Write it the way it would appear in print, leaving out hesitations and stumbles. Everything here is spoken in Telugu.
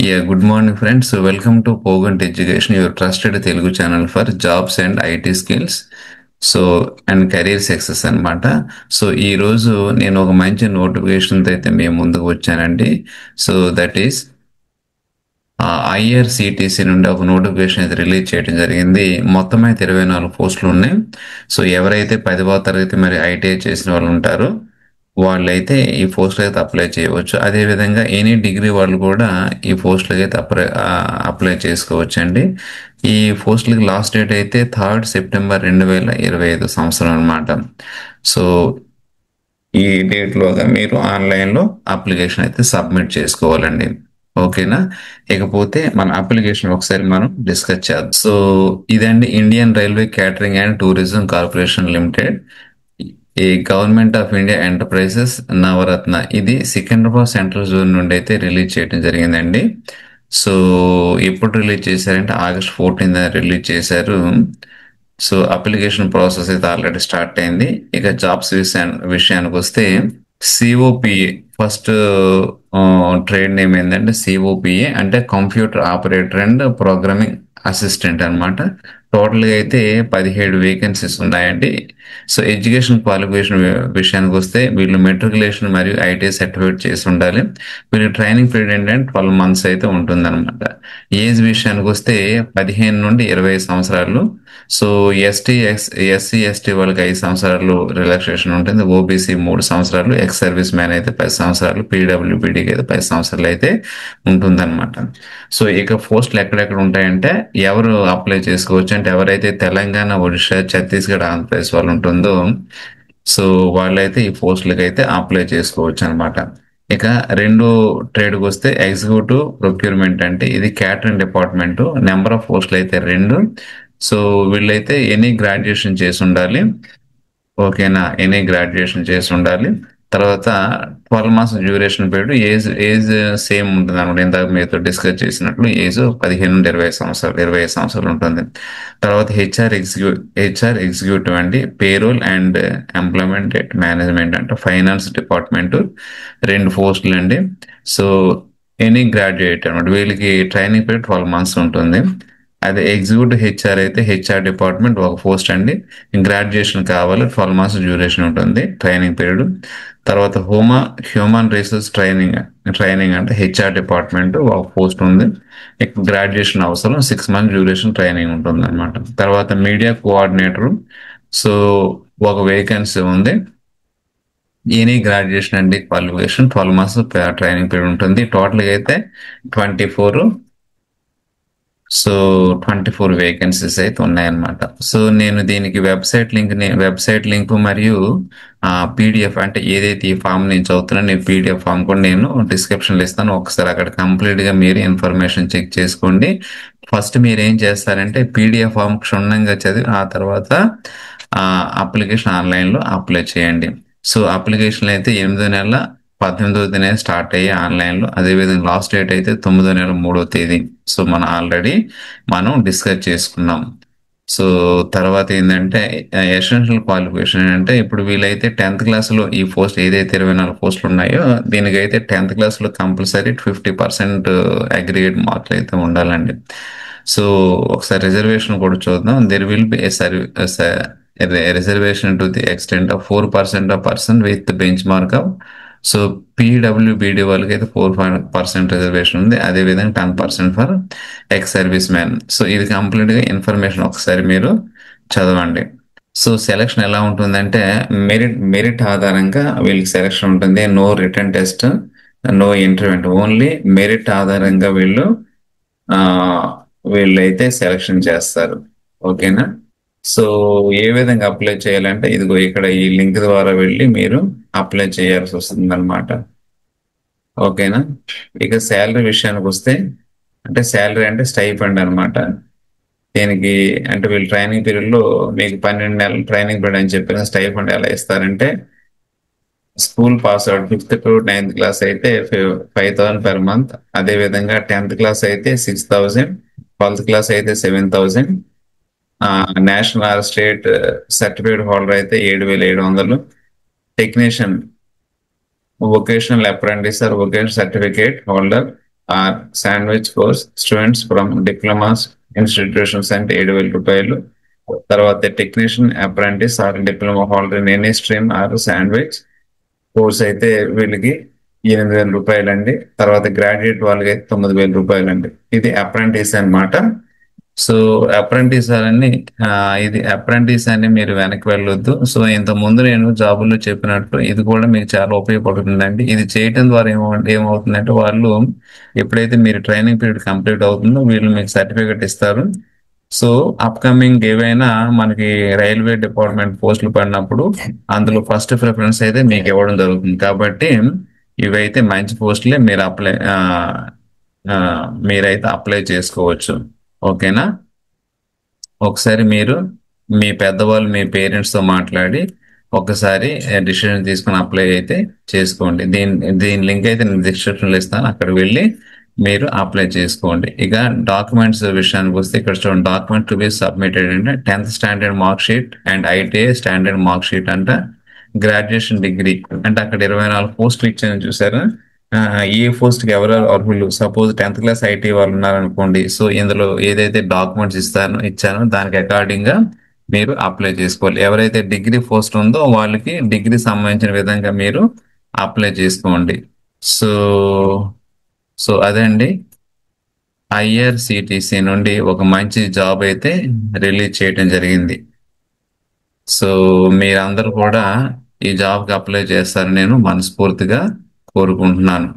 Good morning, friends. So, welcome to Pogant Education, your trusted Telugu channel for jobs and IT skills. And career success అనమాట. ఈ రోజు నేను ఒక మంచి నోటిఫికేషన్ అయితే మేము ముందుకు వచ్చానండి. దట్ ఈస్ IRCTC నుండి ఒక నోటిఫికేషన్ అయితే రిలీజ్ చేయడం జరిగింది. మొత్తం అయితే 24 పోస్టులు ఉన్నాయి. ఎవరైతే 10వ తరగతి మరి ITI చేసిన వాళ్ళు ఉంటారో వాళ్ళైతే ఈ పోస్టులు అయితే అప్లై చేయవచ్చు. అదేవిధంగా ఎనీ డిగ్రీ వాళ్ళు కూడా ఈ పోస్టులకి అయితే అప్లై చేసుకోవచ్చు అండి. ఈ పోస్టులకి లాస్ట్ డేట్ అయితే 3rd సెప్టెంబర్ 2025 సంవత్సరం అనమాట. సో ఈ డేట్లోగా మీరు ఆన్లైన్లో అప్లికేషన్ అయితే సబ్మిట్ చేసుకోవాలండి. ఓకేనా? ఇకపోతే మన అప్లికేషన్ ఒకసారి మనం డిస్కస్ చేద్దాం. ఇదండి Indian railway catering and tourism corporation limited, ఈ గవర్నమెంట్ ఆఫ్ ఇండియా ఎంటర్ప్రైజెస్ నవరత్న. ఇది సికింద్రాబాద్ సెంట్రల్ జోన్ నుండి అయితే రిలీజ్ చేయడం జరిగిందండి. ఎప్పుడు రిలీజ్ చేశారంటే August 14 రిలీజ్ చేశారు. అప్లికేషన్ ప్రాసెస్ అయితే ఆల్రెడీ స్టార్ట్ అయింది. ఇక జాబ్స్ విషయానికి వస్తే సిఓపిఏ ఫస్ట్ ట్రేడ్ నేమ్ ఏంటంటే సిఓపిఏ అంటే computer operator and programming assistant అనమాట. టోటల్గా అయితే 17 వేకెన్సీస్ ఉన్నాయండి. ఎడ్యుకేషన్ క్వాలిఫికేషన్ విషయానికి వస్తే వీళ్ళు మెట్రికులేషన్ మరియు ఐటీ సర్టిఫికేట్ చేసి ఉండాలి. వీళ్ళు ట్రైనింగ్ పీరియడ్ ఏంటంటే 12 months అయితే ఉంటుంది అనమాట. ఏజ్ విషయానికి వస్తే 15 నుండి 20 సంవత్సరాలు. ఎస్సీ ఎస్టీ వాళ్ళకి 5 సంవత్సరాలు రిలాక్సేషన్ ఉంటుంది. ఓబీసీ 3 సంవత్సరాలు, ఎక్స్ సర్వీస్ మ్యాన్ అయితే 10 సంవత్సరాలు, పీడబ్ల్యూబీడీకి అయితే 10 సంవత్సరాలు అయితే ఉంటుందన్నమాట. ఇక పోస్టులు ఎక్కడెక్కడ ఉంటాయంటే ఎవరు అప్లై చేసుకోవచ్చు అంటే ఎవరైతే తెలంగాణ, ఒడిశా, ఛత్తీస్గఢ్, ఆంధ్రప్రదేశ్ వాళ్ళు ఉంటుందో వాళ్ళైతే ఈ పోస్టులకి అయితే అప్లై చేసుకోవచ్చు అనమాట. ఇక రెండో ట్రేడ్కి వస్తే ఎగ్జిక్యూటివ్ ప్రొక్యూర్మెంట్ అంటే ఇది క్యాటరింగ్ డిపార్ట్మెంట్. నెంబర్ ఆఫ్ పోస్టులు అయితే 2. వీళ్ళైతే ఎనీ గ్రాడ్యుయేషన్ చేసి ఉండాలి. ఓకేనా? ఎనీ గ్రాడ్యుయేషన్ చేసి ఉండాలి. తర్వాత 12 months duration period. Age same ఉంటుంది అనమాట. ఇందాక మీతో డిస్కస్ చేసినట్లు ఏజ్ 15 నుండి 25 సంవత్సరాలు ఉంటుంది. తర్వాత హెచ్ఆర్ ఎగ్జిక్యూటివ్ అండి. పేరోల్ అండ్ ఎంప్లాయ్మెంట్ మేనేజ్మెంట్ అంటే ఫైనాన్స్ డిపార్ట్మెంట్ 2 పోస్టులు అండి. ఎనీ గ్రాడ్యుయేట్ అనమాట. వీళ్ళకి ట్రైనింగ్ పీరియడ్ 12 months ఉంటుంది. అదే ఎగ్జిక్యూటివ్ హెచ్ఆర్ అయితే హెచ్ఆర్ డిపార్ట్మెంట్ ఒక పోస్ట్ అండి. గ్రాడ్యుయేషన్ కావాలి, 12 months డ్యూరేషన్ ఉంటుంది ట్రైనింగ్ పీరియడ్. తర్వాత హ్యూమన్ రిసోర్స్ ట్రైనింగ్ అంటే హెచ్ఆర్ డిపార్ట్మెంట్ ఒక పోస్ట్ ఉంది. గ్రాడ్యుయేషన్ అవసరం, 6 months డ్యూరేషన్ ట్రైనింగ్ ఉంటుంది అనమాట. తర్వాత మీడియా కోఆర్డినేటర్ ఒక వేకెన్సీ ఉంది. ఎనీ గ్రాడ్యుయేషన్ అండి క్వాలిఫికేషన్, 12 months ట్రైనింగ్ పీరియడ్ ఉంటుంది. టోటల్గా అయితే 24 వేకెన్సీస్ అయితే ఉన్నాయన్నమాట. నేను దీనికి వెబ్సైట్ లింక్ మరియు పీడిఎఫ్ అంటే ఏదైతే ఈ ఫామ్ నేను చదువుతున్నాను ఈ పీడిఎఫ్ ఫామ్ కూడా నేను డిస్క్రిప్షన్లో ఇస్తాను. ఒకసారి అక్కడ కంప్లీట్గా మీరు ఇన్ఫర్మేషన్ చెక్ చేసుకోండి. ఫస్ట్ మీరు ఏం చేస్తారంటే పీడిఎఫ్ ఫామ్ క్షుణ్ణంగా చదివి ఆ తర్వాత అప్లికేషన్ ఆన్లైన్లో అప్లై చేయండి. అప్లికేషన్ అయితే 8వ నెల 18వ తేదీ స్టార్ట్ అయ్యి ఆన్లైన్లో. అదేవిధంగా లాస్ట్ డేట్ అయితే 9వ నెల 3వ తేదీ. మనం డిస్కస్ చేసుకున్నాం. తర్వాత ఏంటంటే ఎసెన్షియల్ క్వాలిఫికేషన్ అంటే ఇప్పుడు వీలైతే 10th క్లాస్లో ఈ పోస్ట్ ఏదైతే 24 పోస్టులు ఉన్నాయో దీనికైతే 10th క్లాస్లో కంపల్సరీ 50% అగ్రిగేట్ మార్కులు అయితే ఉండాలండి. ఒకసారి రిజర్వేషన్ కూడా చూద్దాం. There will be reservation to the extent of 4% of person with benchmark of పీడబ్ల్యూబీడీ వాళ్ళకి అయితే 4% రిజర్వేషన్ ఉంది. అదేవిధంగా 10% ఫర్ ఎక్స్ సర్వీస్ మ్యాన్. ఇది కంప్లీట్గా ఇన్ఫర్మేషన్ ఒకసారి మీరు చదవండి. సెలక్షన్ ఎలా ఉంటుందంటే మెరిట్ ఆధారంగా వీళ్ళకి సెలక్షన్ ఉంటుంది. No written test, no interview, only merit ఆధారంగా వీళ్ళైతే సెలక్షన్ చేస్తారు. ఓకేనా? ఏ విధంగా అప్లై చేయాలంటే ఇదిగో ఇక్కడ ఈ లింక్ ద్వారా వెళ్ళి మీరు అప్లై చేయాల్సి వస్తుంది అనమాట. ఓకేనా? ఇక శాలరీ విషయానికి వస్తే అంటే శాలరీ అంటే స్టైఫండ్ అనమాట. దీనికి అంటే వీళ్ళు ట్రైనింగ్ పీరియడ్లో మీకు 12 నెలలు ట్రైనింగ్ పీరియడ్ అని చెప్పిన స్టైఫండ్ ఎలా ఇస్తారంటే school pass out 5th to 9th class అయితే 5,000 per month. అదేవిధంగా 10th క్లాస్ అయితే 6,000, 12th క్లాస్ అయితే 7,000, national or state certificate holder అయితే 7,700, technician vocational apprentice or vocational certificate holder or sandwich course students from diplomas institutions అంటే 7,000 రూపాయలు. తర్వాత technician apprentice or diploma holder in any stream or sandwich course అయితే వీళ్ళకి 8,000 రూపాయలు అండి. తర్వాత గ్రాడ్యుయేట్ వాళ్ళకి అయితే 9,000 రూపాయలు అండి. ఇది అప్రెంటిస్ అన్నమాట. సో అప్రెంటిస్ అని ఇది అప్రెంటిస్ అని మీరు వెనక్కి వెళ్ళొద్దు. సో ఇంత ముందు నేను జాబుల్లో చెప్పినట్టు ఇది కూడా మీకు చాలా ఉపయోగపడుతుందండి. ఇది చేయటం ద్వారా ఏమవుతుందంటే వాళ్ళు ఎప్పుడైతే మీరు ట్రైనింగ్ పీరియడ్ కంప్లీట్ అవుతుందో వీళ్ళు మీకు సర్టిఫికెట్ ఇస్తారు. సో అప్కమింగ్ ఏవైనా మనకి రైల్వే డిపార్ట్మెంట్ పోస్టులు పడినప్పుడు అందులో ఫస్ట్ ప్రిఫరెన్స్ అయితే మీకు ఇవ్వడం జరుగుతుంది. కాబట్టి ఇవైతే మంచి పోస్టులే మీరైతే అప్లై చేసుకోవచ్చు. ఓకేనా? ఒకసారి మీరు మీ పెద్దవాళ్ళు మీ పేరెంట్స్ తో మాట్లాడి ఒకసారి డిసిషన్ తీసుకుని అప్లై అయితే చేసుకోండి. దీని లింక్ అయితే నేను డిస్క్రిప్షన్ లో ఇస్తాను, అక్కడ వెళ్ళి మీరు అప్లై చేసుకోండి. ఇక డాక్యుమెంట్స్ విషయానికి వస్తే ఇక్కడ చూడండి, డాక్యుమెంట్ టు బి సబ్మిటెడ్ అంటే 10th standard mark sheet and ITI standard mark sheet అంట, గ్రాడ్యుయేషన్ డిగ్రీ అంటే అక్కడ 24 పోస్టులు ఇచ్చాను చూసారా. ఏ పోస్ట్ కి ఎవరు అర్హులు, సపోజ్ 10th క్లాస్ ఐటీ వాళ్ళు ఉన్నారనుకోండి. సో ఇందులో ఏదైతే డాక్యుమెంట్స్ ఇచ్చానో దానికి అకార్డింగ్ గా మీరు అప్లై చేసుకోవాలి. ఎవరైతే డిగ్రీ పోస్ట్ ఉందో వాళ్ళకి డిగ్రీ సంబంధించిన విధంగా మీరు అప్లై చేసుకోండి. సో సో అదే అండి, ఐఆర్సిటిసి నుండి ఒక మంచి జాబ్ అయితే రిలీజ్ చేయడం జరిగింది. సో మీరందరూ కూడా ఈ జాబ్కి అప్లై చేస్తారని నేను మనస్ఫూర్తిగా కోరుకుంటున్నాను.